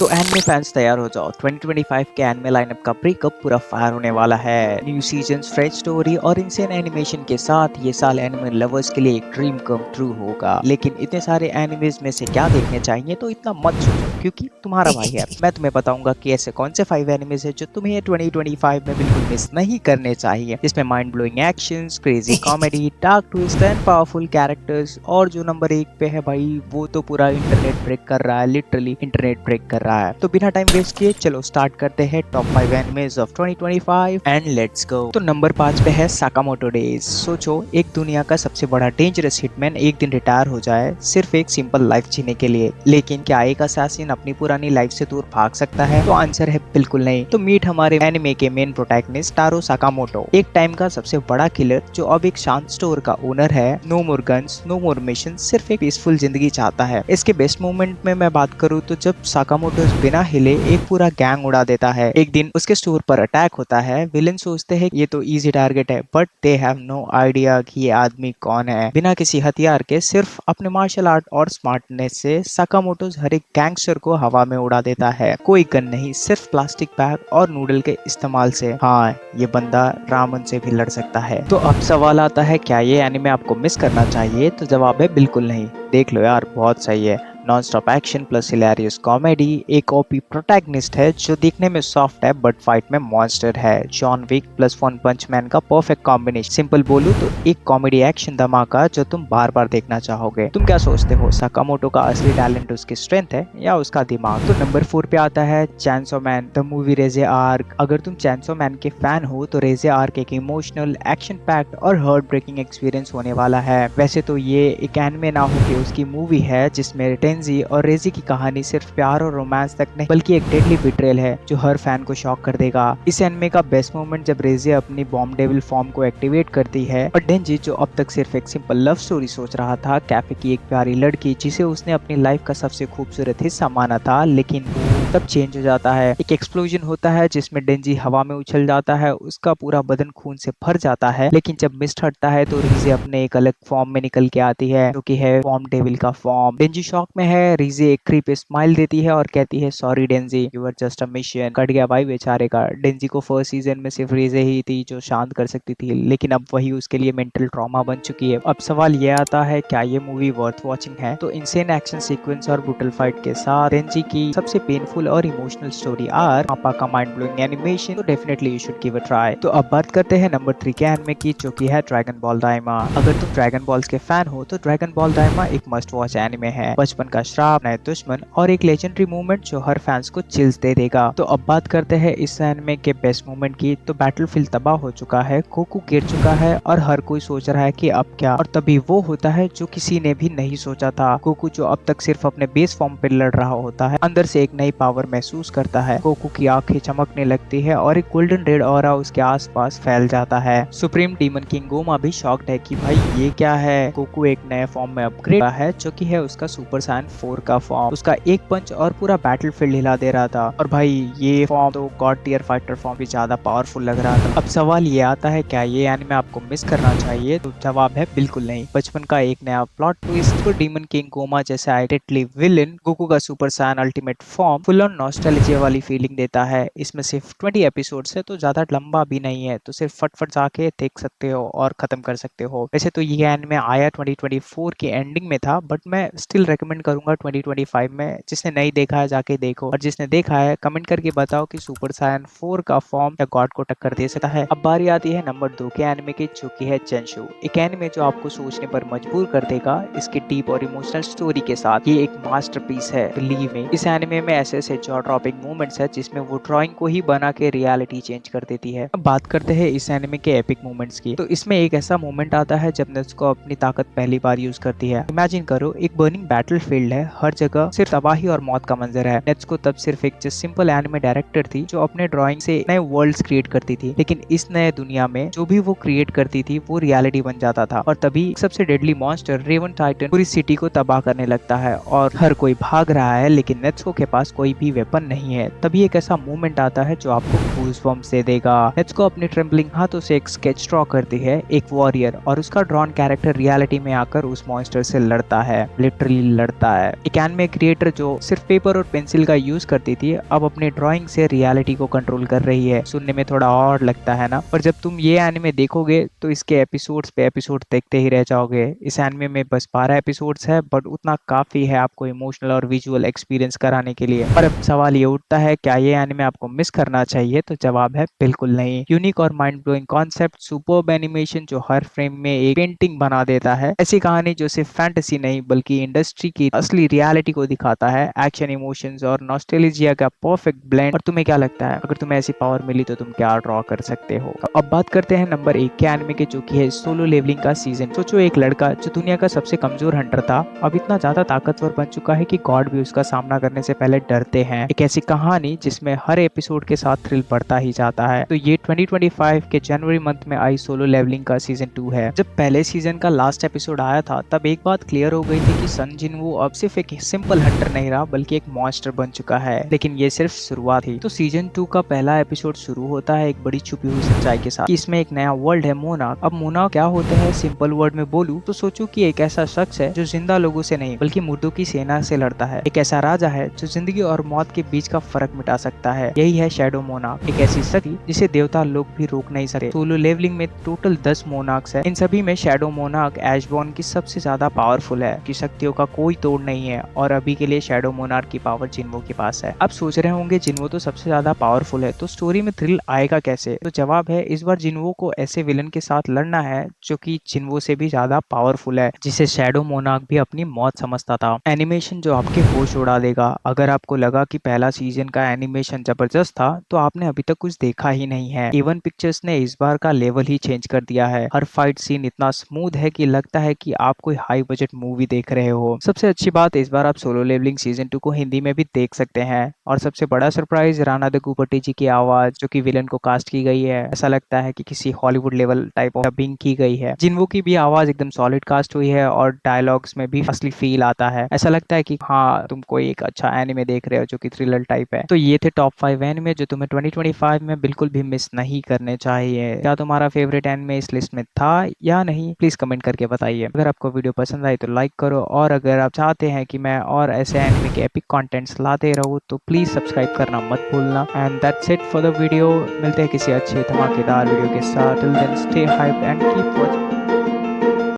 तो anime fans तैयार हो जाओ, 2025 के एनिमे लाइनअप का ब्रेकअप पूरा फायर होने वाला है। न्यू सीजन्स, फ्रेश स्टोरी और इंसेन एनिमेशन के साथ ये साल एनिमे लवर्स के लिए एक ड्रीम कम ट्रू होगा। लेकिन इतने सारे एनिमेज में से क्या देखने चाहिए तो इतना मत सोचो, क्योंकि तुम्हारा भाई है। मैं तुम्हें बताऊंगा कि ऐसे कौन से 5 एनिमेज है जो तुम्हें 2025 में बिल्कुल मिस नहीं करने चाहिए, जिसमें mind blowing actions, crazy comedy, dark twist and powerful characters. और जो नंबर 1 पे है भाई, वो तो पूरा इंटरनेट ब्रेक कर रहा है, लिटरली इंटरनेट ब्रेक कर रहा है। तो बिना टाइम वेस्ट किए चलो स्टार्ट करते हैं top 5 animes of 2025 and let's go. तो नंबर 5 पे है साकामोटो डेज। सोचो, एक दुनिया का सबसे बड़ा डेंजरस हिटमैन एक दिन रिटायर हो जाए सिर्फ एक सिंपल लाइफ जीने के लिए। लेकिन क्या एक असैसिन अपनी पुरानी लाइफ से दूर भाग सकता है? तो आंसर है बिल्कुल नहीं। तो मीट हमारे एनिमे के मेन प्रोटैगनिस्ट टारो साकामोटो, एक टाइम का सबसे बड़ा किलर जो अब एक शांत स्टोर का ओनर है। नो मोर गन्स, नो मोर मिशन, सिर्फ एक पीसफुल जिंदगी चाहता है। इसके बेस्ट मोमेंट में मैं बात करूँ तो जब साकामोटो बिना हिले एक पूरा गैंग उड़ा देता है। एक दिन उसके स्टोर पर अटैक होता है। विलेन सोचते हैं ये तो इजी टारगेट है, but they have no idea कि ये आदमी कौन है। बिना किसी हथियार के, सिर्फ अपने मार्शल आर्ट और स्मार्टनेस से साकामोटो हर एक गैंगस्टर को हवा में उड़ा देता है। कोई गन नहीं, सिर्फ प्लास्टिक बैग और नूडल के इस्तेमाल से। हाँ, ये बंदा रामन से भी लड़ सकता है। तो अब सवाल आता है, क्या ये एनिमे आपको मिस करना चाहिए? तो जवाब है बिल्कुल नहीं। देख लो यार, बहुत सही है। Non stop action plus hilarious comedy, एक ओपी प्रोटैगनिस्ट है जो दिखने में सॉफ्ट है बट फाइट में मॉन्स्टर है। जॉन विक प्लस वन पंच मैन का परफेक्ट कॉम्बिनेशन। सिंपल बोलूं तो एक कॉमेडी एक्शन धमाका जो तुम बार बार देखना चाहोगे। तुम क्या सोचते हो, साकामोटो का असली टैलेंट उसकी स्ट्रेंथ है या उसका दिमाग? तो नंबर 4 पे आता है चैनसो मैन द मूवी रेजे आर्क। अगर तुम चैनसो मैन के फैन हो तो रेजे आर्क एक इमोशनल, एक्शन पैक्ड और हार्ट ब्रेकिंग एक्सपीरियंस होने वाला है। वैसे तो ये एक एनिमे ना होके उसकी मूवी है, जिसमें टेंजी और रेजी की कहानी सिर्फ प्यार और रोमांस तक नहीं बल्कि एक डेडली बिट्रेल है जो हर फैन को शॉक कर देगा। इस एनिमे का बेस्ट मोमेंट जब रेजी अपनी बॉम्ब डेविल फॉर्म को एक्टिवेट करती है और डेंजी, जो अब तक सिर्फ एक सिंपल लव स्टोरी सोच रहा था, कैफे की एक प्यारी लड़की जिसे उसने अपनी लाइफ का सबसे खूबसूरत हिस्सा माना था, लेकिन तब चेंज हो जाता है। एक एक्सप्लोजन होता है जिसमें डेंजी हवा में उछल जाता है, उसका पूरा बदन खून से भर जाता है। लेकिन जब मिस्ट हटता है तो रीजे अपने एक अलग फॉर्म में निकल के आती है, जो कि है फॉर्म डेविल का फॉर्म। डेंजी शॉक में है। रीजे एक क्रीपी स्माइल देती है और कहती है, sorry Danzy, you are just a mission. Cut गया भाई बेचारे का। डेंजी को फर्स्ट सीजन में सिर्फ रीजे ही थी जो शांत कर सकती थी, लेकिन अब वही उसके लिए मेंटल ट्रॉमा बन चुकी है। अब सवाल ये आता है, क्या ये मूवी वर्थ वॉचिंग है? तो इंसेन एक्शन सीक्वेंस और ब्रूटल फाइट के साथ डेंजी की सबसे पेनफुल और इमोशनल स्टोरी आर, पापा का माइंड ब्लोइंग एनिमेशन, तो definitely you should give a try. तो अब बात करते हैं नंबर 3 के एनिमे की, जो की है ड्रैगन बॉल दाइमा। अगर तुम ड्रैगन बॉल्स के फैन हो तो ड्रैगन बॉल दाइमा एक मस्ट वॉच एनिमे है। बचपन का श्राप, नए दुश्मन और एक लेजेंडरी मूवमेंट जो हर फैंस को चिल्स दे देगा। तो अब बात करते हैं इस एनिमे के बेस्ट मूवमेंट की। तो बैटलफील्ड तबाह हो चुका है, गोकू गिर चुका है और हर कोई सोच रहा है कि अब क्या, और तभी वो होता है जो किसी ने भी नहीं सोचा था। गोकू, जो अब तक सिर्फ अपने बेस फॉर्म पे लड़ रहा होता है, अंदर से एक नई पावर महसूस करता है। गोकू की आंखें चमकने लगती है और एक गोल्डन रेड ऑरा उसके आसपास फैल जाता है। सुप्रीम डीमन किंग गोमा भी शॉक्ड है कि भाई ये क्या है। गोकू एक नए फॉर्म में अपग्रेड है, जो कि है उसका सुपर सायन 4 का फॉर्म। उसका एक पंच और पूरा बैटलफील्ड हिला दे रहा था। और भाई ये फॉर्म तो गॉड टियर फाइटर फॉर्म भी ज्यादा पावरफुल लग रहा था। अब सवाल ये आता है, क्या ये एनिमे आपको मिस करना चाहिए? तो जवाब है बिल्कुल नहीं। बचपन का एक नया प्लॉट ट्विस्ट, तो डीमन किंग गोमा जैसे आइडेंटली विलन, गोकू का super Saiyan ultimate form full on nostalgia वाली फीलिंग देता है। इसमें सिर्फ 20 एपिसोड्स है तो ज्यादा लंबा भी नहीं है, तो सिर्फ फटफट जाके देख सकते हो और खत्म कर सकते हो। वैसे तो ये एनिमे आया 2024 की एंडिंग में था, बट मैं स्टिल रेकमेंड करूंगा 2025 में। जिसने नहीं देखा है जाके देखो, और जिसने देखा है कमेंट करके बताओ कि सुपर सायन 4 का फॉर्म या गॉड को टक्कर दे सकता है। अब बारी आती है नंबर 2 के एनिमे की, जो की है चेंशु। एक एनिमे जो आपको सोचने पर मजबूर कर देगा। इसके डीप और इमोशनल स्टोरी के साथ ये एक मास्टरपीस है, बिलीव मी। इस एनिमे में ऐसे ऐसे जॉ ड्रॉपिंग मोमेंट्स है जिसमें वो ड्राइंग को ही बना के रियलिटी चेंज कर देती है। अब बात करते हैं इस एनिमे के एपिक मोमेंट्स की। तो इसमें एक ऐसा मोमेंट आता है जब नेत्सुको अपनी ताकत पहली बार यूज करती है। इमेजिन करो, एक बर्निंग बैटलफील्ड है, हर जगह सिर्फ तबाही और मौत का मंजर है। नेत्सुको तब सिर्फ एक सिंपल एनिमे डायरेक्टर थी जो अपने ड्राइंग से नए वर्ल्ड्स क्रिएट करती थी, लेकिन इस नए दुनिया में जो भी वो क्रिएट करती थी वो रियलिटी बन जाता था। और तभी सबसे डेडली मॉन्स्टर रेवन टाइटन पूरी सिटी को तबाह करने लगता है और हर कोई भाग रहा है, लेकिन नेत्सुको के पास कोई भी वेपन नहीं है। तभी एक ऐसा मोमेंट आता है जो आपको गूज़बम्प्स दे देगा। नेत्सुको अपने ट्रेम्बलिंग हाथों से एक स्केच ड्रॉ करती है, एक वॉरियर, और उसका ड्रॉन कैरेक्टर रियलिटी में आकर उस मॉन्स्टर से लड़ता है, लिटरली लड़ता है। एक एनिमे क्रिएटर जो सिर्फ पेपर और पेंसिल का यूज करती थी, अब अपने ड्राइंग से रियलिटी को कंट्रोल कर रही है। सुनने में थोड़ा और लगता है ना, पर जब तुम ये एनिमे देखोगे तो इसके एपिसोड्स पे एपिसोड देखते ही रह जाओगे। इस एनिमे में बस 12 एपिसोड्स है, बट उतना काफी है आपको इमोशनल और विजुअल एक्सपीरियंस कराने के लिए। पर अब सवाल ये उठता है, क्या ये एनिमे आपको मिस करना चाहिए? तो जवाब है बिल्कुल नहीं। यूनिक और mind blowing concept, superb animation जो हर फ्रेम में एक पेंटिंग बना देता है, ऐसी कहानी जो सिर्फ फैंटेसी नहीं बल्कि इंडस्ट्री की असली रियलिटी को दिखाता है, एक्शन, इमोशंस और नॉस्टैल्जिया का परफेक्ट ब्लेंड। और तुम्हें क्या लगता है, अगर तुम्हें ऐसी पावर मिली तो तुम क्या ड्रॉ कर सकते हो? तो अब बात करते हैं नंबर 1 के एनिमे के, जो कि है सोलो लेवलिंग का सीजन। सोचो, एक लड़का जो दुनिया का सबसे कमजोर हंटर था, अब इतना ज्यादा ताकतवर बन चुका है कि गॉड भी उसका सामना करने से पहले डरते हैं। एक ऐसी कहानी जिसमें हर एपिसोड के साथ थ्रिल बढ़ता ही जाता है। तो ये 2025 के जनवरी मंथ में आई सोलो लेवलिंग का सीजन 2 है। जब पहले सीजन का लास्ट एपिसोड आया था, तब एक बात क्लियर हो गई थी कि सन जिनवो अब सिर्फ एक सिंपल हंटर नहीं रहा बल्कि एक मॉन्स्टर बन चुका है। लेकिन ये सिर्फ शुरुआत थी। तो सीजन 2 का पहला एपिसोड शुरू होता है एक बड़ी छुपी हुई सच्चाई के साथ। इसमें एक नया वर्ल्ड है, मोनार्क। अब मोनार्क क्या होते हैं, सिंपल वर्ड में बोलूं तो सोचो कि एक ऐसा शख्स है जो जिंदा लोगों से नहीं बल्कि मुर्दों की सेना से लड़ता है। एक ऐसा राजा है जो जिंदगी और मौत के बीच का फर्क मिटा सकता है। यही है शैडो मोनार्क, एक ऐसी शक्ति जिसे देवता लोग भी रोक नहीं सकते। सोलो लेवलिंग में टोटल 10 मोनार्क्स है। इन सभी में शैडो मोनार्क एशबॉर्न की सबसे ज्यादा पावरफुल है, की शक्तियों का कोई तोड़ नहीं है। और अभी के लिए शैडो मोनार्क की पावर जिन्वो के पास है। अब सोच रहे होंगे जिन्वो तो सबसे ज्यादा पावरफुल है, तो स्टोरी में थ्रिल आएगा कैसे? तो जवाब है, इस बार जिन्वो को ऐसे विलन के साथ लड़ना है जो कि जिन्वो से भी ज्यादा पावरफुल है, जिसे शैडो मोनार्क भी अपनी मौत समझता था। एनिमेशन जो आपके होश उड़ा देगा। अगर आपको लगा कि पहला सीजन का एनिमेशन जबरदस्त था, तो आपने अभी तक कुछ देखा ही नहीं है। इवन पिक्चर्स ने इस बार का लेवल ही चेंज कर दिया है। हर फाइट सीन इतना स्मूथ है कि लगता है कि आप कोई हाई बजट मूवी देख रहे हो। सबसे अच्छी बात, इस बार आप सोलो लेवलिंग सीजन 2 को हिंदी में भी देख सकते हैं। और सबसे बड़ा सरप्राइज, राणा दग्गुबाती जी की आवाज जो कि विलन को कास्ट की गई है, ऐसा लगता है कि किसी Hollywood level type of dubbing की गई है। जिन्वो की भी आवाज एकदम सॉलिड कास्ट हुई है और डायलॉग्स में भी असली फील आता है। ऐसा लगता है कि हाँ, तुम कोई एक अच्छा एनिमे देख रहे हो जो कि थ्रिलर टाइप है। तो ये थे टॉप 5 एनिमे जो तुम्हें 2025 में बिल्कुल भी मिस नहीं करने चाहिए। क्या तुम्हारा फेवरेट एनिमे इस लिस्ट में था या नहीं? प्लीज कमेंट करके बताइए। अगर आपको वीडियो पसंद आई तो लाइक करो, और अगर आप चाहते हैं कि मैं और ऐसे एनिमे के एपिक कंटेंट्स लाते रहूं तो प्लीज सब्सक्राइब करना मत भूलना। And that's it for the video. मिलते हैं किसी अच्छे धमाकेदार वीडियो के साथ। Till then stay hyped and keep watching.